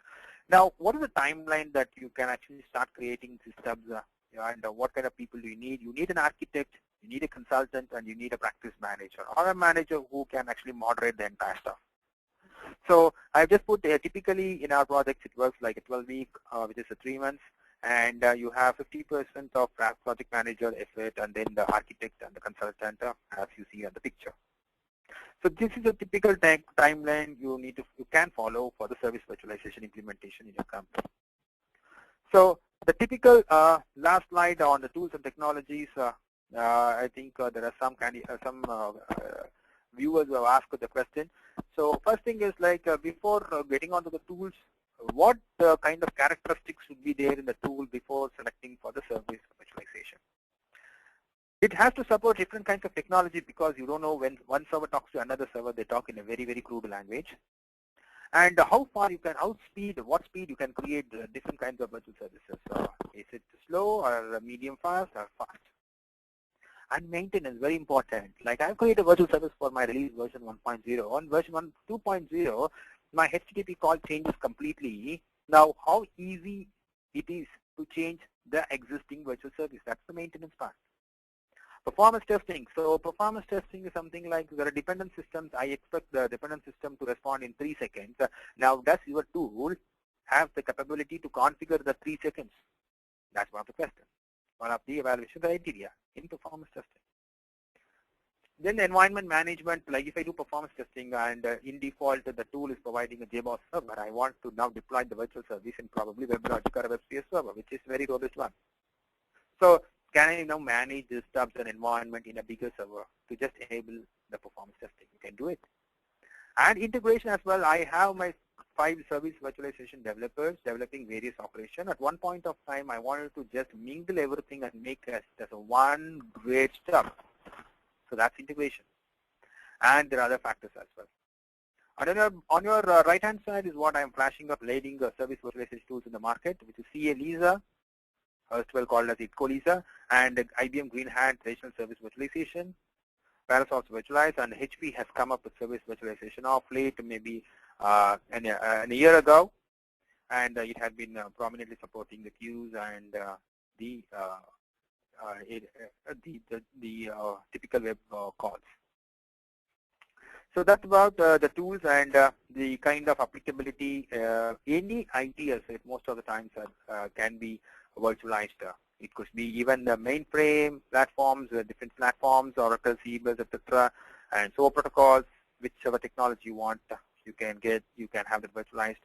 Now, what is the timeline that you can actually start creating these stubs, and what kind of people do you need? You need an architect, you need a consultant, and you need a practice manager, or a manager who can actually moderate the entire stuff. So I've just put typically in our projects it works like a 12-week, which is 3 months, and you have 50% of project manager effort, and then the architect and the consultant, as you see on the picture. So this is a typical timeline you can follow for the service virtualization implementation in your company. So the typical last slide on the tools and technologies. I think there are some viewers who have asked the question. So first thing is like before getting onto the tools, what kind of characteristics should be there in the tool before selecting for the service virtualization? It has to support different kinds of technology, because you don't know when one server talks to another server, they talk in a very, very crude language. And how far you can, what speed you can create different kinds of virtual services. Is it slow or medium fast or fast? And maintenance, very important. Like I've created a virtual service for my release version 1.0. On version 2.0, my HTTP call changes completely. Now, how easy it is to change the existing virtual service? That's the maintenance part. Performance testing. So performance testing is something like there are dependent systems. I expect the dependent system to respond in 3 seconds. Now, does your tool have the capability to configure the 3 seconds? That's one of the questions, one of the evaluation criteria in performance testing. Then the environment management, like if I do performance testing and in default the tool is providing a JBoss server, I want to now deploy the virtual service in probably WebLogic or a WebSphere server, which is very robust one. So can I now manage the stubs and environment in a bigger server to just enable the performance testing? You can do it. And integration as well, I have my 5 service virtualization developers developing various operations. At one point of time, I wanted to just mingle everything and make it as a one great stub. So that's integration. And there are other factors as well. And on your right-hand side is what I'm flashing up leading service virtualization tools in the market, which is CA Lisa, as well called as ITCO Lisa, and IBM Green Hat Traditional Service Virtualization, Parasoft Virtualize, and HP has come up with service virtualization of late, maybe a year ago, and it has been prominently supporting the queues and the typical web calls. So that's about the tools and the kind of applicability. Any IT asset most of the times can be virtualized. It could be even the mainframe platforms, different platforms, Oracle, CBS, etc., and SOA protocols, whichever technology you want, you can have it virtualized.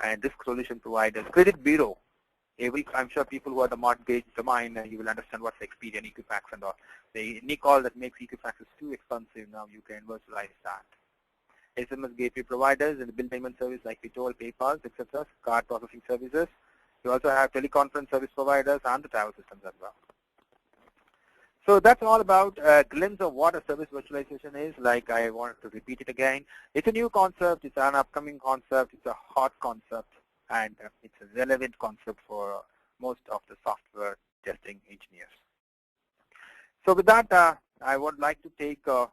And risk solution providers, credit bureau. I'm sure people who are the mortgage domain, you will understand what's Experian, Equifax, and all. Any call that makes Equifax is too expensive now, you can virtualize that. SMS gateway providers and the bill payment service like we told, PayPal, etc., card processing services. You also have teleconference service providers and the travel systems as well. So that's all about a glimpse of what a service virtualization is. Like I wanted to repeat it again. It's a new concept. It's an upcoming concept. It's a hot concept. And it's a relevant concept for most of the software testing engineers. So with that, I would like to take a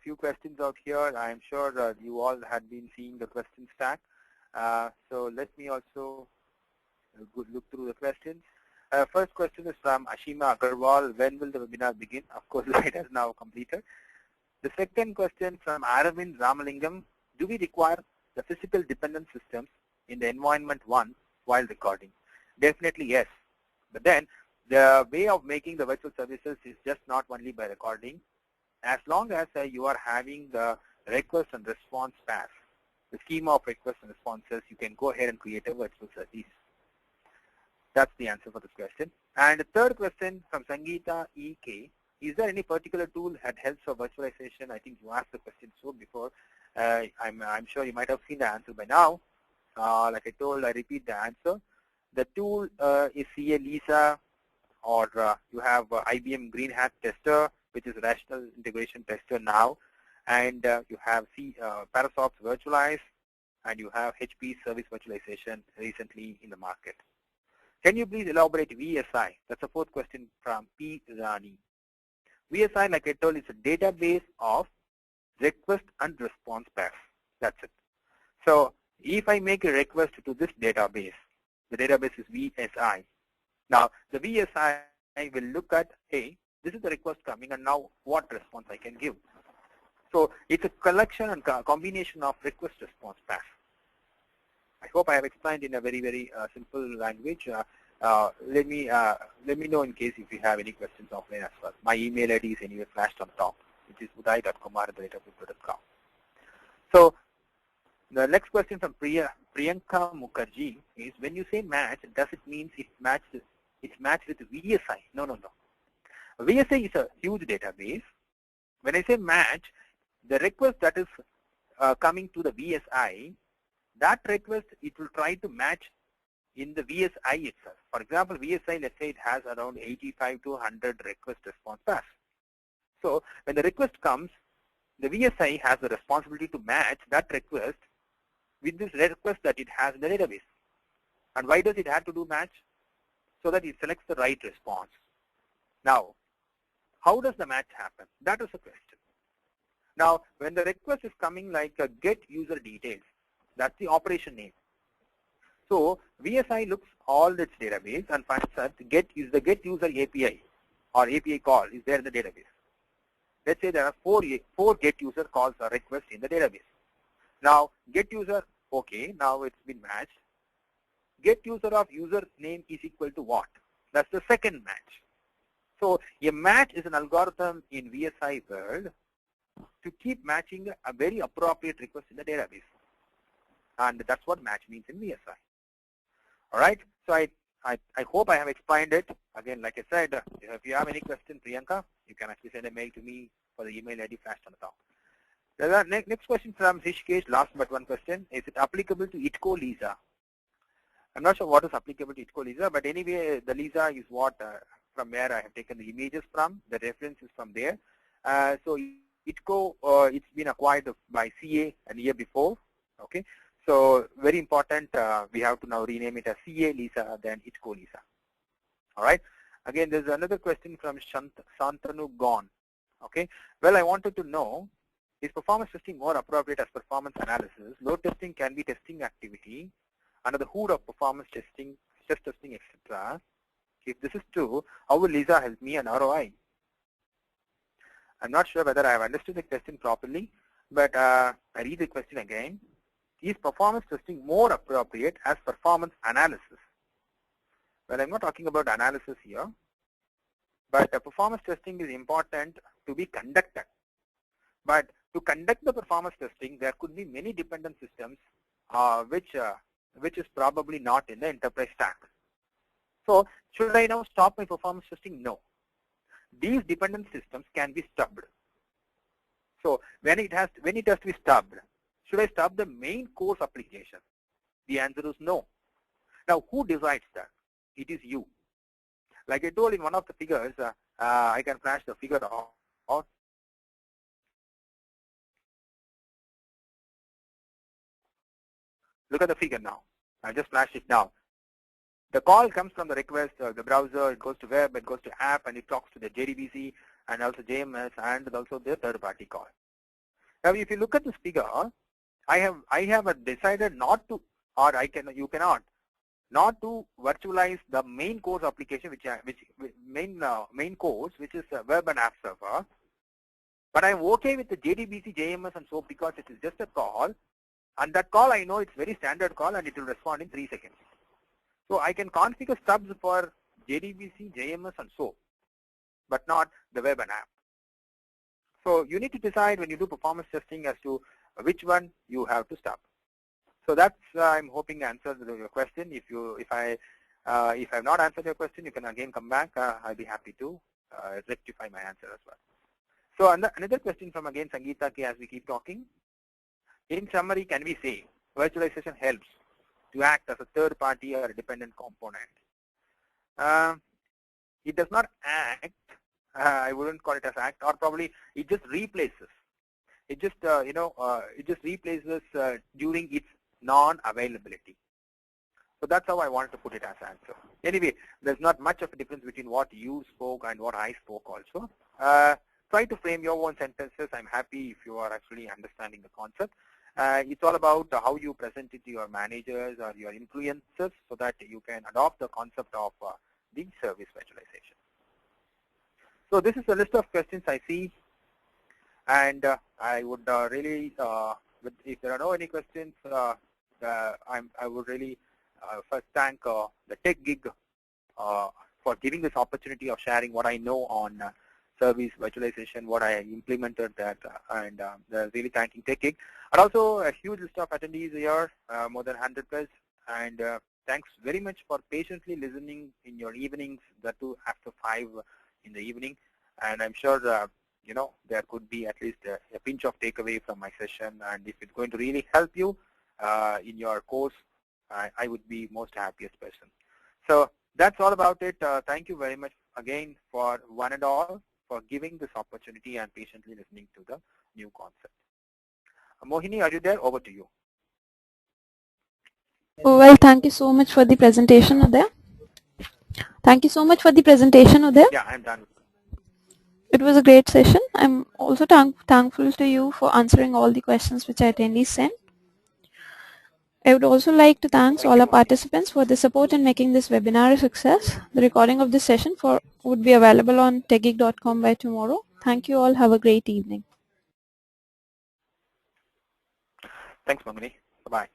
few questions out here. I'm sure you all had been seeing the question stack. So let me also look through the questions. First question is from Ashima Agarwal. When will the webinar begin? Of course, it has now completed. The second question from Aravind Ramalingam. Do we require the physical dependent systems in the environment 1 while recording? Definitely yes. But then the way of making the virtual services is just not only by recording. As long as you are having the request and response path, the schema of requests and responses, you can go ahead and create a virtual service. That's the answer for this question. And the third question from Sangeeta EK. Is there any particular tool that helps for virtualization? I think you asked the question so before. I'm sure you might have seen the answer by now. Like I told, I repeat the answer. The tool is CA Lisa, or you have IBM Green Hat Tester, which is Rational Integration Tester now, and you have Parasoft Virtualize, and you have HP Service Virtualization recently in the market. Can you please elaborate VSI? That's the fourth question from P. Rani. VSI, like I told, is a database of request and response paths. That's it. So if I make a request to this database, the database is VSI. Now the VSI will look at, hey, this is the request coming, and now what response I can give. So it's a collection and combination of request response paths. I hope I have explained in a very, very simple language. Let me know in case if you have any questions offline as well. My email ID is anyway flashed on top, which is uday.kumar@wipro.com. So the next question from Priyanka Mukherjee is, when you say match, does it mean it's matched with VSI? No, no, no. VSI is a huge database. When I say match, the request that is coming to the VSI, that request, it will try to match in the VSI itself. For example, VSI, let's say it has around 85 to 100 request response paths. So when the request comes, the VSI has the responsibility to match that request with this request that it has in the database. And why does it have to do match? So that it selects the right response. Now, how does the match happen? That is the question. Now, when the request is coming like a get user details, that's the operation name. So VSI looks all its database and finds that the get user API or API call is there in the database. Let's say there are four get user calls or requests in the database. Now get user, okay, now it's been matched. get user of user name is equal to what? That's the second match. So a match is an algorithm in VSI world to keep matching a very appropriate request in the database. And that's what match means in VSI. All right. So I hope I have explained it. Again, like I said, if you have any question, Priyanka, you can actually send a mail to me for the email ID flashed on the top. The next question from Hishkesh, last but one question. Is it applicable to ITCO Lisa? I'm not sure what is applicable to ITCO Lisa, but anyway, the Lisa is what from where I have taken the images from. The reference is from there. So ITCO, it's been acquired by CA a year before. Okay. So very important, we have to now rename it as CA Lisa than ITCO Lisa. All right. Again, there's another question from Shantanu Gon. Okay. Well, I wanted to know, is performance testing more appropriate as performance analysis? Load testing can be testing activity under the hood of performance testing, stress testing, etc. If this is true, how will Lisa help me on ROI? I'm not sure whether I have understood the question properly, but I read the question again. Is performance testing more appropriate as performance analysis? Well, I'm not talking about analysis here, but performance testing is important to be conducted. But to conduct the performance testing, there could be many dependent systems which is probably not in the enterprise stack. So should I now stop my performance testing? No. These dependent systems can be stubbed. So when it has to be stubbed, should I stub the main course application? The answer is no. Now, who decides that? It is you. Like I told in one of the figures, I can flash the figure out. Look at the figure now. I just flashed it now. The call comes from the request, the browser, it goes to web, it goes to app, and it talks to the JDBC and also JMS and also the third-party call. Now, if you look at this figure, I have decided not to, or you cannot, not to virtualize the main course application, main course, which is web and app server. But I'm okay with the JDBC, JMS, and so because it is just a call, and that call I know it's very standard call and it will respond in 3 seconds. So I can configure stubs for JDBC, JMS, and so, but not the web and app. So you need to decide when you do performance testing as to which one you have to stop. So that's I'm hoping answers your question. If I have not answered your question, you can again come back. I'll be happy to rectify my answer as well. So another question from again Sangeeta K as we keep talking. In summary, can we say virtualization helps to act as a third party or a dependent component? It does not act. I wouldn't call it as act, or probably it just replaces. It just it just replaces during its non-availability. So that's how I wanted to put it as answer. Anyway, there's not much of a difference between what you spoke and what I spoke also. Try to frame your own sentences. I'm happy if you are actually understanding the concept. It's all about how you present it to your managers or your influencers so that you can adopt the concept of the service virtualization. So this is a list of questions I see, and I would really, if there are no any questions, I would really first thank the TechGig for giving this opportunity of sharing what I know on service virtualization, what I implemented that, and really thanking TechGig. And also a huge list of attendees here, more than 100 plus, and thanks very much for patiently listening in your evenings, that too after 5 in the evening. And I'm sure there could be at least a pinch of takeaway from my session, and if it's going to really help you in your course, I would be most happiest person. So that's all about it. Thank you very much again for one and all for giving this opportunity and patiently listening to the new concept. Mohini, are you there? Over to you. Oh, well, thank you so much for the presentation, Uday. Thank you so much for the presentation, Uday. Yeah, I'm done. It was a great session. I'm also thankful to you for answering all the questions which attendees sent. I would also like to thank all our participants for the support in making this webinar a success. The recording of this session would be available on techgig.com by tomorrow. Thank you all. Have a great evening. Thanks, Mohini. Bye-bye.